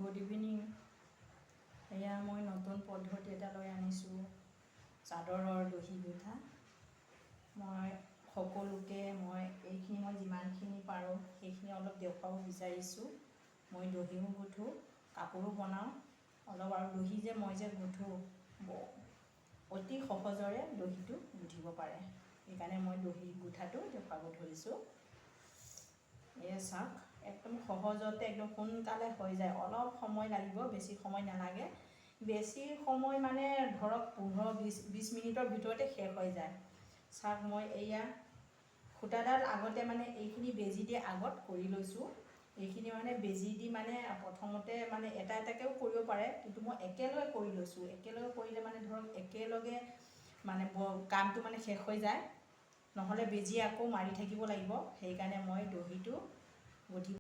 Good evening. এয়া মই নতুন পদ্ধতি এটা লৈ আনিছোঁ, চাদৰৰ দহি গোঁঠা। মই সকলোকে এইখিনি মই যিমানখিনি পাৰোঁ সেইখিনি অলপ দেখুৱাব বিচাৰিছোঁ। মই দহিও গোঁঠোঁ, কাপোৰো বনাওঁ অলপ, আৰু দহি যে মই যে গোঁঠোঁ অতি সহজৰে দহিটো গুঠিব পাৰে, সেইকাৰণে মই দহি গোঁঠাটো দেখুৱাব ধৰিছোঁ। এয়া চাওক, একদম সহজতে একদম সোনকালে হৈ যায়, অলপ সময় লাগিব, বেছি সময় নালাগে। বেছি সময় মানে ধৰক 15-20 মিনিটৰ ভিতৰতে শেষ হৈ যায়। চাওক, মই এয়া সূতাডাল আগতে মানে এইখিনি বেজী দি আগত কৰি লৈছোঁ। এইখিনি মানে বেজী দি মানে প্ৰথমতে মানে এটা এটাকৈও কৰিব পাৰে, কিন্তু মই একেলগে কৰি লৈছোঁ। একেলগে কৰিলে মানে ধৰক একেলগে মানে কামটো মানে শেষ হৈ যায়, নহ'লে বেজী আকৌ মাৰি থাকিব লাগিব। সেইকাৰণে মই দহিটো গুঠি